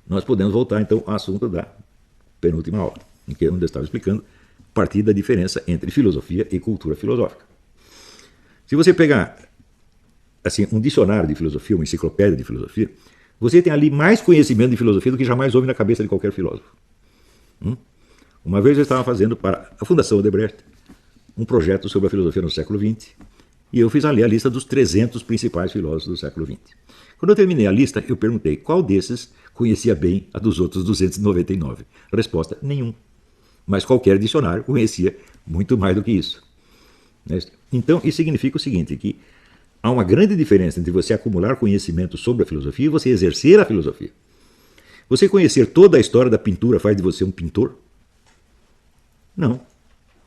nós podemos voltar então ao assunto da penúltima aula, em que onde eu estava explicando a partir da diferença entre filosofia e cultura filosófica. Se você pegar assim, um dicionário de filosofia, uma enciclopédia de filosofia, você tem ali mais conhecimento de filosofia do que jamais houve na cabeça de qualquer filósofo. Uma vez eu estava fazendo para a Fundação Odebrecht um projeto sobre a filosofia no século XX e eu fiz ali a lista dos 300 principais filósofos do século XX. Quando eu terminei a lista, eu perguntei qual desses conhecia bem a dos outros 299. Resposta, nenhum. Mas qualquer dicionário conhecia muito mais do que isso. Então, isso significa o seguinte, que há uma grande diferença entre você acumular conhecimento sobre a filosofia e você exercer a filosofia. Você conhecer toda a história da pintura faz de você um pintor? Não.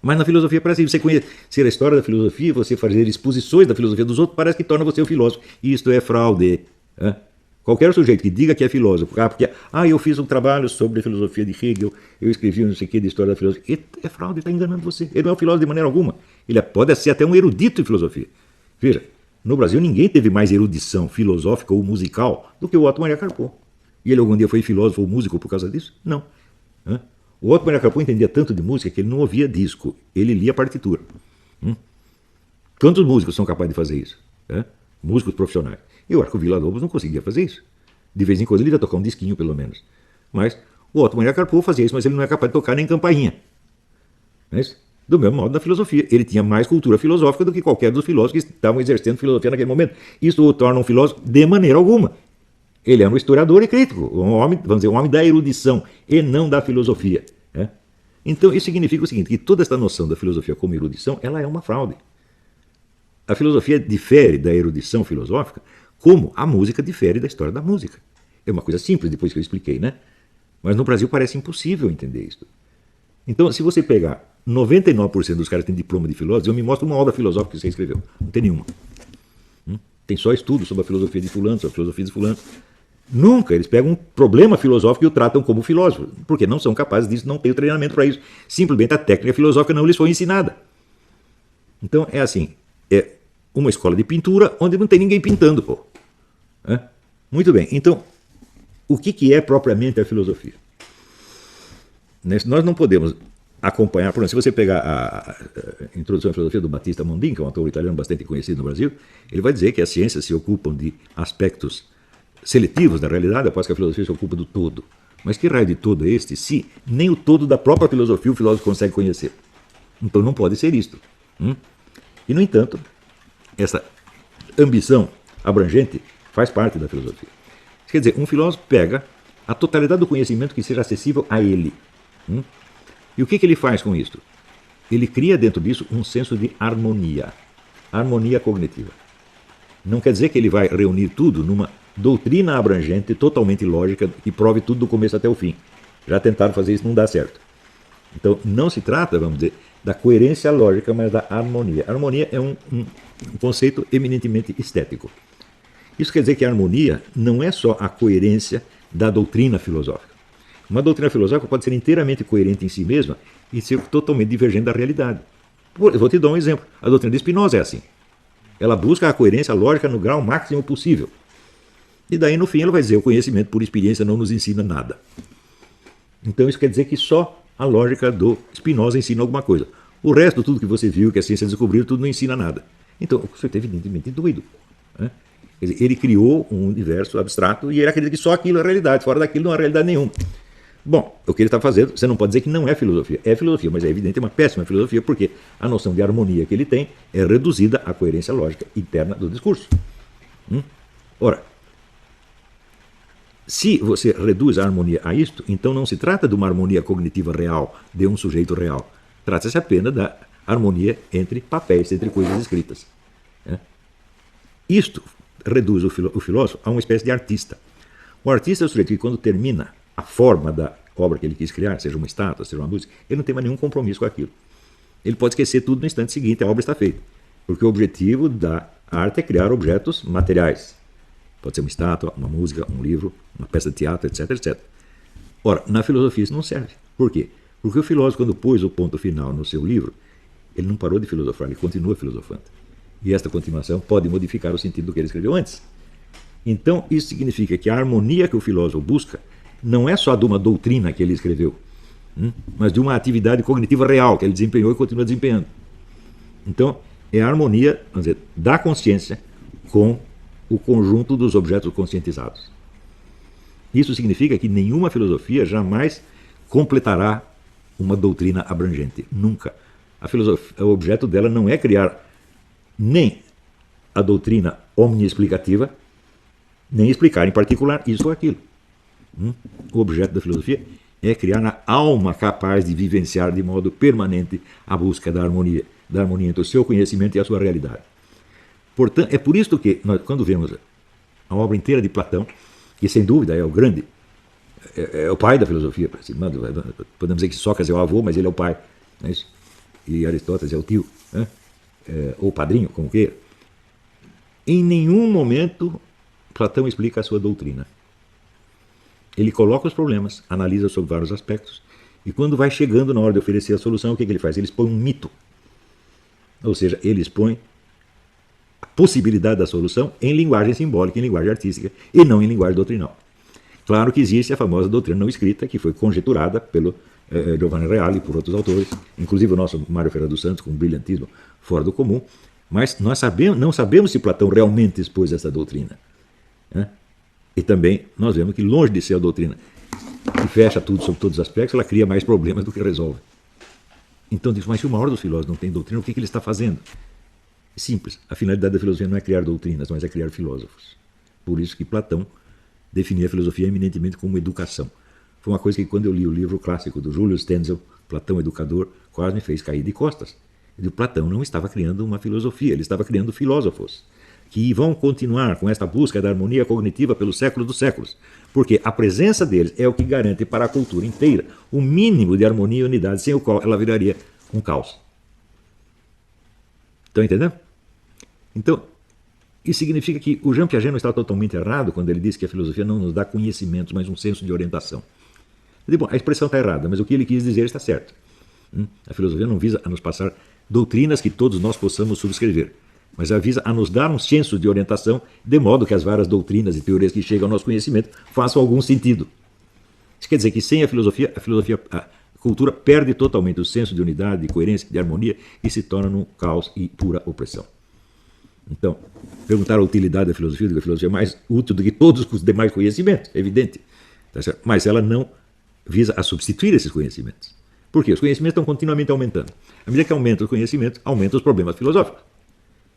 Mas na filosofia parece que você conhecer a história da filosofia, você fazer exposições da filosofia dos outros, parece que torna você um filósofo. E isto é fraude. Qualquer sujeito que diga que é filósofo, porque eu fiz um trabalho sobre a filosofia de Hegel, eu escrevi não sei o que de história da filosofia, é fraude, está enganando você. Ele não é um filósofo de maneira alguma. Ele pode ser até um erudito em filosofia. Veja, no Brasil ninguém teve mais erudição filosófica ou musical do que o Otto Maria Carpo. E ele algum dia foi filósofo ou músico por causa disso? Não. O Otto Maria Carpo entendia tanto de música que ele não ouvia disco, ele lia partitura. Quantos músicos são capazes de fazer isso? Músicos profissionais. Eu acho que o Villa-Lobos não conseguia fazer isso. De vez em quando ele ia tocar um disquinho, pelo menos. Mas o Otto Maria Carpo fazia isso, mas ele não é capaz de tocar nem campainha. Do mesmo modo na filosofia. Ele tinha mais cultura filosófica do que qualquer dos filósofos que estavam exercendo filosofia naquele momento. Isso o torna um filósofo de maneira alguma. Ele é um historiador e crítico, um homem, vamos dizer, um homem da erudição e não da filosofia. Então isso significa o seguinte, que toda esta noção da filosofia como erudição, ela é uma fraude. A filosofia difere da erudição filosófica como a música difere da história da música. É uma coisa simples, depois que eu expliquei, né? Mas no Brasil parece impossível entender isso. Então, se você pegar 99% dos caras que têm diploma de filósofo, eu me mostro uma obra filosófica que você escreveu. Não tem nenhuma. Tem só estudo sobre a filosofia de fulano, sobre a filosofia de fulano. Nunca eles pegam um problema filosófico e o tratam como filósofo, porque não são capazes disso, não têm o treinamento para isso. Simplesmente a técnica filosófica não lhes foi ensinada. Então é assim, é uma escola de pintura onde não tem ninguém pintando, pô. Muito bem, então o que é propriamente a filosofia? Nós não podemos acompanhar, por exemplo, se você pegar a introdução à filosofia do Battista Mondin, que é um autor italiano bastante conhecido no Brasil, ele vai dizer que as ciências se ocupam de aspectos seletivos da realidade, após que a filosofia se ocupa do todo. Mas que raio de todo é este, se nem o todo da própria filosofia o filósofo consegue conhecer? Então não pode ser isto. E, no entanto, essa ambição abrangente faz parte da filosofia. Quer dizer, um filósofo pega a totalidade do conhecimento que seja acessível a ele. E o que ele faz com isso? Ele cria dentro disso um senso de harmonia. Harmonia cognitiva. Não quer dizer que ele vai reunir tudo numa doutrina abrangente, totalmente lógica, que prove tudo do começo até o fim. Já tentaram fazer isso, não dá certo. Então, não se trata, vamos dizer, da coerência lógica, mas da harmonia. A harmonia é um conceito eminentemente estético. Isso quer dizer que a harmonia não é só a coerência da doutrina filosófica. Uma doutrina filosófica pode ser inteiramente coerente em si mesma e ser totalmente divergente da realidade. Eu vou te dar um exemplo. A doutrina de Spinoza é assim. Ela busca a coerência lógica no grau máximo possível. E daí, no fim, ela vai dizer: o conhecimento por experiência não nos ensina nada. Então, isso quer dizer que só a lógica do Spinoza ensina alguma coisa. O resto, tudo que você viu, que a ciência descobriu, tudo não ensina nada. Então, o sujeito é evidentemente doido. Quer dizer, ele criou um universo abstrato e ele acredita que só aquilo é realidade, fora daquilo não há realidade nenhuma. Bom, o que ele está fazendo, você não pode dizer que não é filosofia. É filosofia, mas é evidente uma péssima filosofia, porque a noção de harmonia que ele tem é reduzida à coerência lógica interna do discurso. Ora, se você reduz a harmonia a isto, então não se trata de uma harmonia cognitiva real, de um sujeito real. Trata-se apenas da harmonia entre papéis, entre coisas escritas. Isto reduz o filósofo a uma espécie de artista. O artista é o sujeito que, quando termina a forma da obra que ele quis criar, seja uma estátua, seja uma música, ele não tem mais nenhum compromisso com aquilo. Ele pode esquecer tudo no instante seguinte, a obra está feita. Porque o objetivo da arte é criar objetos materiais. Pode ser uma estátua, uma música, um livro, uma peça de teatro, etc, etc. Ora, na filosofia isso não serve. Por quê? Porque o filósofo, quando pôs o ponto final no seu livro, ele não parou de filosofar, ele continua filosofando. E esta continuação pode modificar o sentido do que ele escreveu antes. Então, isso significa que a harmonia que o filósofo busca não é só de uma doutrina que ele escreveu, mas de uma atividade cognitiva real que ele desempenhou e continua desempenhando. Então, é a harmonia, vamos dizer, da consciência com o conjunto dos objetos conscientizados. Isso significa que nenhuma filosofia jamais completará uma doutrina abrangente. Nunca. A filosofia, o objeto dela não é criar nem a doutrina omniexplicativa, nem explicar em particular isso ou aquilo. O objeto da filosofia é criar na alma capaz de vivenciar de modo permanente a busca da harmonia entre o seu conhecimento e a sua realidade. Portanto, é por isso que nós, quando vemos a obra inteira de Platão, que sem dúvida é o grande, é o pai da filosofia, podemos dizer que Sócrates é o avô, mas ele é o pai, não é isso? E Aristóteles é o tio, né? Ou o padrinho, como queira. Em nenhum momento Platão explica a sua doutrina. Ele coloca os problemas, analisa sobre vários aspectos, e quando vai chegando na hora de oferecer a solução, o que ele faz? Ele expõe um mito. Ou seja, ele expõe a possibilidade da solução em linguagem simbólica, em linguagem artística, e não em linguagem doutrinal. Claro que existe a famosa doutrina não escrita, que foi conjeturada pelo Giovanni Reale e por outros autores, inclusive o nosso Mário Ferreira dos Santos, com um brilhantismo fora do comum, mas nós não sabemos se Platão realmente expôs essa doutrina. Né? E também nós vemos que, longe de ser a doutrina que fecha tudo sobre todos os aspectos, ela cria mais problemas do que resolve. Então diz, mas se o maior dos filósofos não tem doutrina, o que ele está fazendo? É simples, a finalidade da filosofia não é criar doutrinas, mas é criar filósofos. Por isso que Platão definia a filosofia eminentemente como educação. Foi uma coisa que, quando eu li o livro clássico do Júlio Stenzel, Platão Educador, quase me fez cair de costas. E Platão não estava criando uma filosofia, ele estava criando filósofos que vão continuar com esta busca da harmonia cognitiva pelos séculos dos séculos, porque a presença deles é o que garante para a cultura inteira o mínimo de harmonia e unidade, sem o qual ela viraria um caos. Estão entendendo? Então, isso significa que o Jean Piaget não está totalmente errado quando ele diz que a filosofia não nos dá conhecimentos, mas um senso de orientação. Eu digo, bom, a expressão está errada, mas o que ele quis dizer está certo. A filosofia não visa a nos passar doutrinas que todos nós possamos subscrever, mas ela visa a nos dar um senso de orientação, de modo que as várias doutrinas e teorias que chegam ao nosso conhecimento façam algum sentido. Isso quer dizer que sem a cultura perde totalmente o senso de unidade, de coerência, de harmonia e se torna num caos e pura opressão. Então, perguntar a utilidade da filosofia, eu digo que a filosofia é mais útil do que todos os demais conhecimentos, é evidente. Tá certo? Mas ela não visa a substituir esses conhecimentos. Por quê? Os conhecimentos estão continuamente aumentando. À medida que aumenta o conhecimento, aumenta os problemas filosóficos.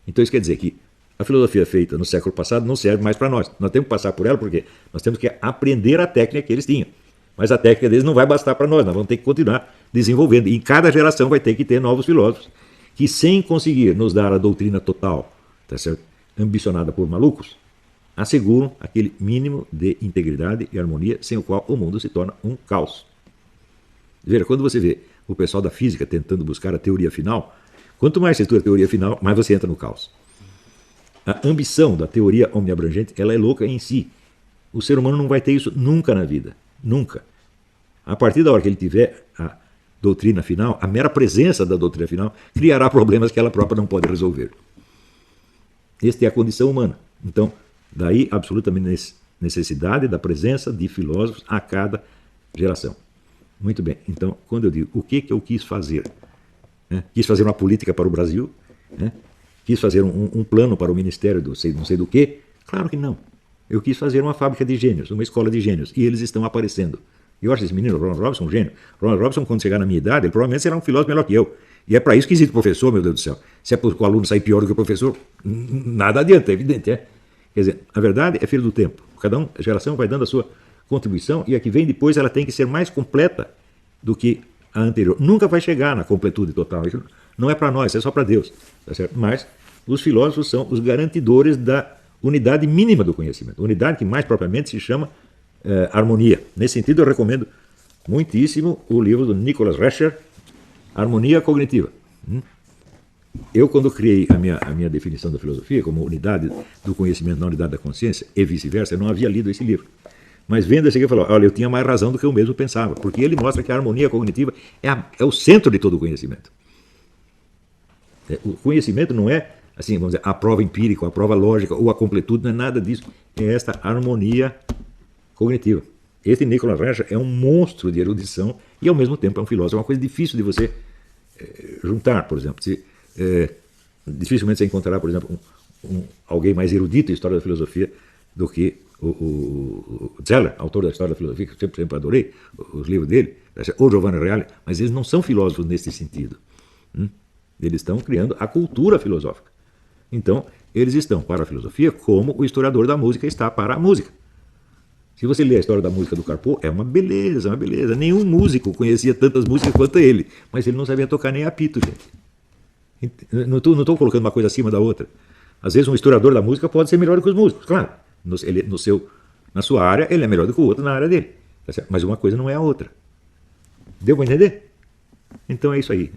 Então isso quer dizer que a filosofia feita no século passado não serve mais para nós. Nós temos que passar por ela porque nós temos que aprender a técnica que eles tinham. Mas a técnica deles não vai bastar para nós vamos ter que continuar desenvolvendo. E em cada geração vai ter que ter novos filósofos que, sem conseguir nos dar a doutrina total, tá certo, ambicionada por malucos, asseguram aquele mínimo de integridade e harmonia sem o qual o mundo se torna um caos. Veja, quando você vê o pessoal da física tentando buscar a teoria final, quanto mais você estuda a teoria final, mais você entra no caos. A ambição da teoria omniabrangente, ela é louca em si. O ser humano não vai ter isso nunca na vida. Nunca. A partir da hora que ele tiver a doutrina final, a mera presença da doutrina final criará problemas que ela própria não pode resolver. Esta é a condição humana. Então, daí absolutamente necessidade da presença de filósofos a cada geração. Muito bem. Então, quando eu digo o que eu quis fazer, né? Quis fazer uma política para o Brasil, né? Quis fazer um plano para o Ministério do não sei do quê? Claro que não. Eu quis fazer uma fábrica de gênios, uma escola de gênios, e eles estão aparecendo. E eu acho esse menino, Ronald Robson, um gênio. Ronald Robson, quando chegar na minha idade, ele provavelmente será um filósofo melhor que eu. E é para isso que existe professor, meu Deus do céu. Se é para o aluno sair pior do que o professor, nada adianta, é evidente. É? Quer dizer, a verdade é filho do tempo. A geração vai dando a sua contribuição e a que vem depois ela tem que ser mais completa do que a anterior. Nunca vai chegar na completude total. Isso não é para nós, é só para Deus. Tá certo? Mas os filósofos são os garantidores da unidade mínima do conhecimento. Unidade que mais propriamente se chama harmonia. Nesse sentido, eu recomendo muitíssimo o livro do Nicholas Rescher, Harmonia Cognitiva. Eu, quando criei a minha definição da filosofia como unidade do conhecimento na unidade da consciência e vice-versa, eu não havia lido esse livro. Mas vendo esse aqui, eu falei, olha, eu tinha mais razão do que eu mesmo pensava, porque ele mostra que a harmonia cognitiva é o centro de todo o conhecimento. O conhecimento não é, assim, vamos dizer, a prova empírica, a prova lógica ou a completude, não é nada disso. É esta harmonia cognitiva. Esse Nicolas Rocha é um monstro de erudição e, ao mesmo tempo, é um filósofo. É uma coisa difícil de você juntar, por exemplo. Dificilmente você encontrará, por exemplo, alguém mais erudito em história da filosofia do que o Zeller, autor da História da Filosofia, que eu sempre adorei os livros dele, ou Giovanni Reale, mas eles não são filósofos nesse sentido. Eles estão criando a cultura filosófica. Então, eles estão para a filosofia como o historiador da música está para a música. Se você ler a história da música do Carpo, é uma beleza, uma beleza. Nenhum músico conhecia tantas músicas quanto ele, mas ele não sabia tocar nem apito, gente. Não estou colocando uma coisa acima da outra. Às vezes um historiador da música pode ser melhor do que os músicos, claro. Na sua área, ele é melhor do que o outro na área dele. Mas uma coisa não é a outra. Deu para entender? Então é isso aí.